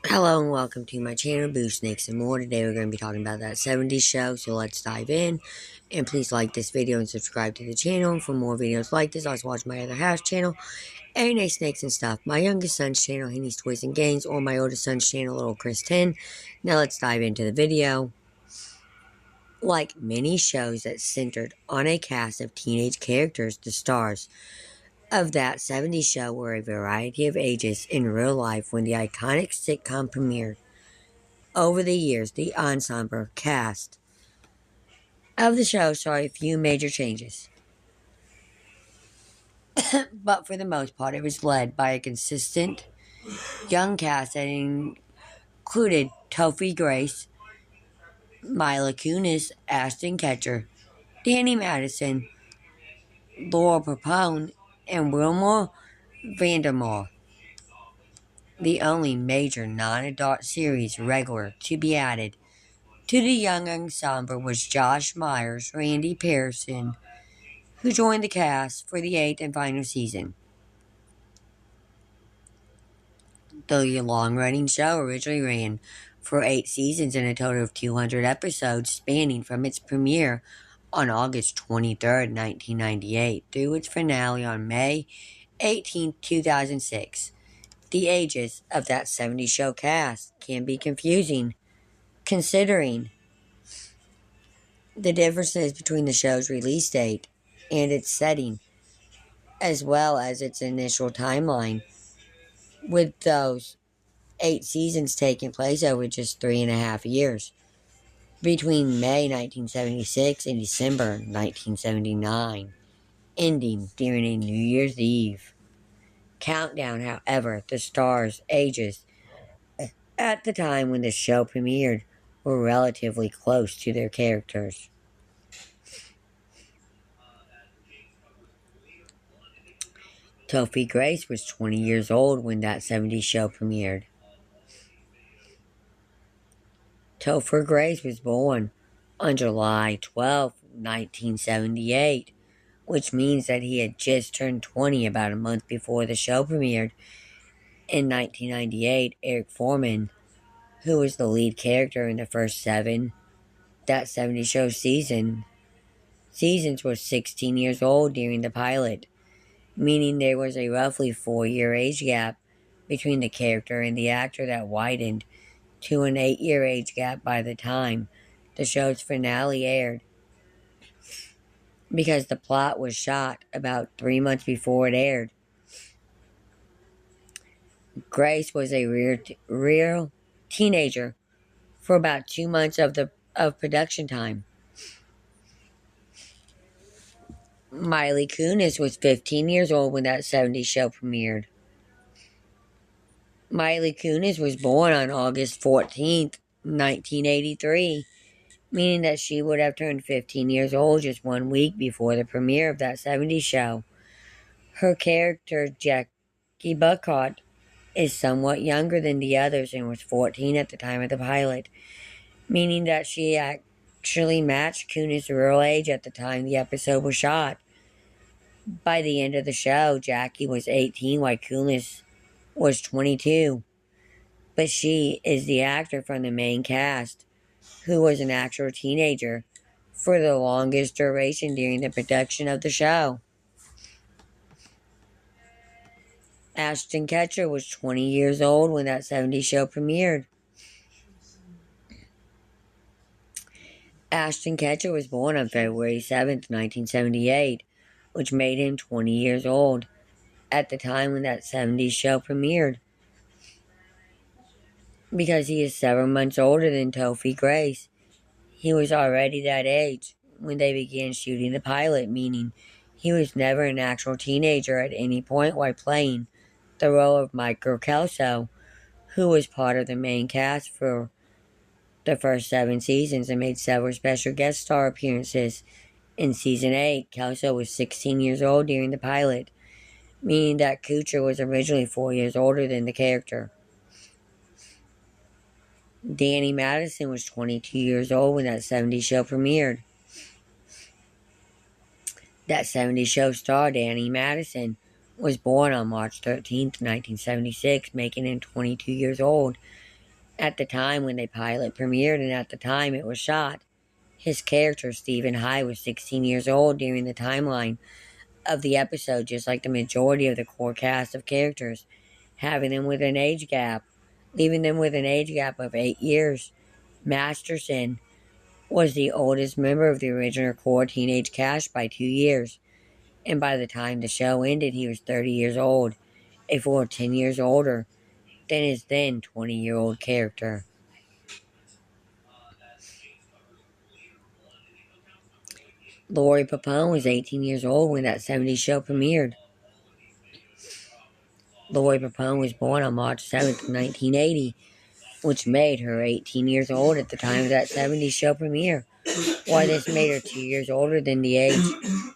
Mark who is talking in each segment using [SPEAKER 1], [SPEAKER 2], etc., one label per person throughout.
[SPEAKER 1] Hello and welcome to my channel, Boo Snakes and More. Today we're going to be talking about that 70s show, so let's dive in. And please like this video and subscribe to the channel for more videos like this. Also watch my other half channel, A&A Snakes and Stuff. My youngest son's channel, Henny's Toys and Games, or my oldest son's channel, Little Chris 10. Now let's dive into the video. Like many shows that centered on a cast of teenage characters, the stars of that 70s show were a variety of ages in real life when the iconic sitcom premiered. Over the years, the ensemble cast of the show saw a few major changes, but for the most part, it was led by a consistent young cast that included Topher Grace, Mila Kunis, Ashton Kutcher, Danny Madison, Laura Prepon, and Wilmer Vandermeer. The only major non-adult series regular to be added to the young ensemble was Josh Myers, Randy Pearson, who joined the cast for the 8th and final season. The long-running show originally ran for 8 seasons and a total of 200 episodes, spanning from its premiere on August 23, 1998, through its finale on May 18, 2006. The ages of that 70s show cast can be confusing, considering the differences between the show's release date and its setting, as well as its initial timeline, with those 8 seasons taking place over just 3.5 years, between May 1976 and December 1979, ending during a New Year's Eve countdown. However, the stars' ages at the time when the show premiered were relatively close to their characters. Topher Grace was 20 years old when that 70s show premiered. Topher Grace was born on July 12, 1978, which means that he had just turned 20 about a month before the show premiered. In 1998, Eric Foreman, who was the lead character in the first 7 that 70 show seasons, was 16 years old during the pilot, meaning there was a roughly 4-year age gap between the character and the actor that widened to an 8-year age gap by the time the show's finale aired, because the plot was shot about 3 months before it aired. Grace was a real teenager for about 2 months of production time. Mila Kunis was 15 years old when that 70s show premiered. Mila Kunis was born on August 14th, 1983, meaning that she would have turned 15 years old just 1 week before the premiere of that 70s show. Her character, Jackie Buckott, is somewhat younger than the others and was 14 at the time of the pilot, meaning that she actually matched Kunis' real age at the time the episode was shot. By the end of the show, Jackie was 18 while Kunis was 22, but she is the actor from the main cast who was an actual teenager for the longest duration during the production of the show. Ashton Kutcher was 20 years old when that 70s show premiered. Ashton Kutcher was born on February 7th, 1978, which made him 20 years old at the time when that 70s show premiered, because he is 7 months older than Topher Grace. He was already that age when they began shooting the pilot, meaning he was never an actual teenager at any point while playing the role of Michael Kelso, who was part of the main cast for the first 7 seasons and made several special guest star appearances. In season 8, Kelso was 16 years old during the pilot, meaning that Kutcher was originally 4 years older than the character. Danny Madison was 22 years old when that 70s show premiered. That 70s show star, Danny Madison, was born on March 13th, 1976, making him 22 years old, At the time when the pilot premiered and at the time it was shot, his character, Stephen High, was 16 years old during the timeline of the episode, just like the majority of the core cast of characters, having them with an age gap, leaving them with an age gap of 8 years. Masterson was the oldest member of the original core teenage cast by 2 years, and by the time the show ended, he was 30 years old, a full 10 years older than his then 20-year-old character. Lori Papone was 18 years old when that 70s show premiered. Lori Papone was born on March 7th, 1980, which made her 18 years old at the time of that 70s show premiere. Why this made her 2 years older than the age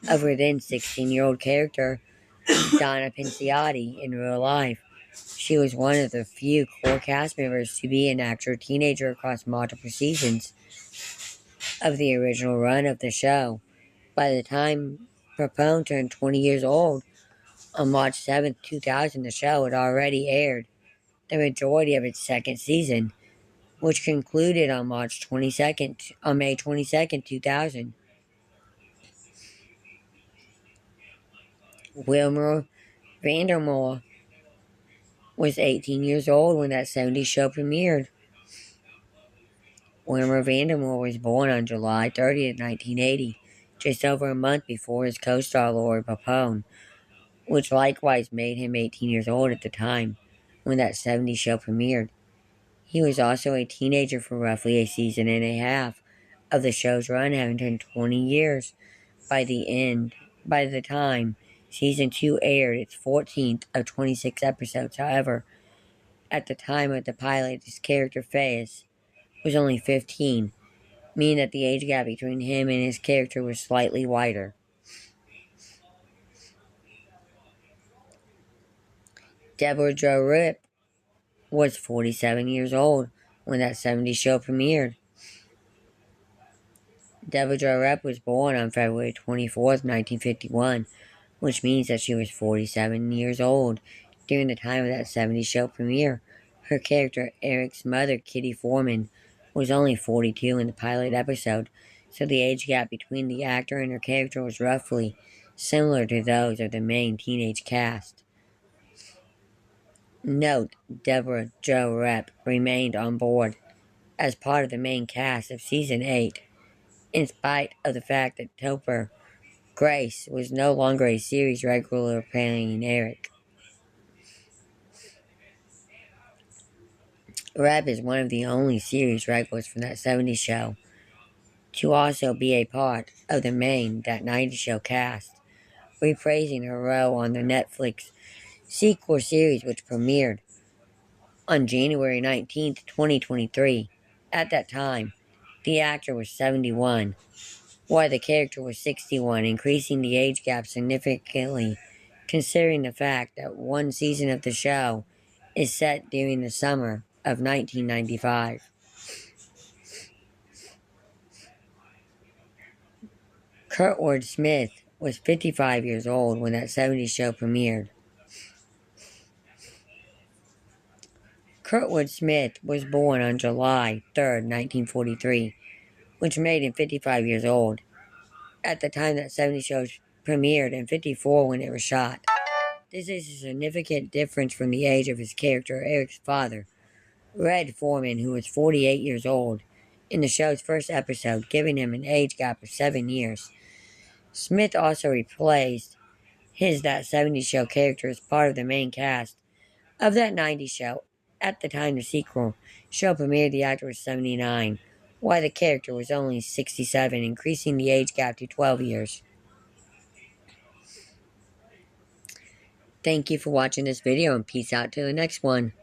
[SPEAKER 1] of her then 16-year-old character, Donna Pinciotti, in real life. She was one of the few core cast members to be an actual teenager across multiple seasons of the original run of the show. By the time Papone turned 20 years old, on March 7th, 2000, the show had already aired the majority of its second season, which concluded on May 22nd, 2000. Wilmer Vandermoor was 18 years old when that 70s show premiered. Wilmer Vandermoor was born on July 30th, 1980, just over a month before his co-star Lori Papone, which likewise made him 18 years old at the time when that 70s show premiered. He was also a teenager for roughly a season and a half of the show's run, having turned 20 years by the time season 2 aired its 14th of 26 episodes. However, at the time of the pilot, his character Faius was only 15, meaning that the age gap between him and his character was slightly wider. Deborah Jo Rupp was 47 years old when that 70s show premiered. Deborah Jo Rupp was born on February 24th, 1951, which means that she was 47 years old during the time of that 70s show premiere. Her character, Eric's mother, Kitty Foreman, was only 42 in the pilot episode, so the age gap between the actor and her character was roughly similar to those of the main teenage cast. Note, Deborah Jo Rupp remained on board as part of the main cast of Season 8, in spite of the fact that Topher Grace was no longer a series regular playing Eric. Rupp is one of the only series regulars from that 70s show to also be a part of the main That 90s Show cast, reprising her role on the Netflix sequel series which premiered on January 19th, 2023. At that time, the actor was 71, while the character was 61, increasing the age gap significantly considering the fact that one season of the show is set during the summer of 1995. Kurtwood Smith was 55 years old when that 70s show premiered. Kurtwood Smith was born on July 3rd, 1943, which made him 55 years old at the time that 70s show premiered and 54 when it was shot. This is a significant difference from the age of his character, Eric's father, Red Foreman, who was 48 years old in the show's first episode, giving him an age gap of 7 years. Smith also replaced his That 70s Show character as part of the main cast of That 90s Show. At the time the sequel show premiered, the actor was 79, while the character was only 67, increasing the age gap to 12 years. Thank you for watching this video and peace out to the next one.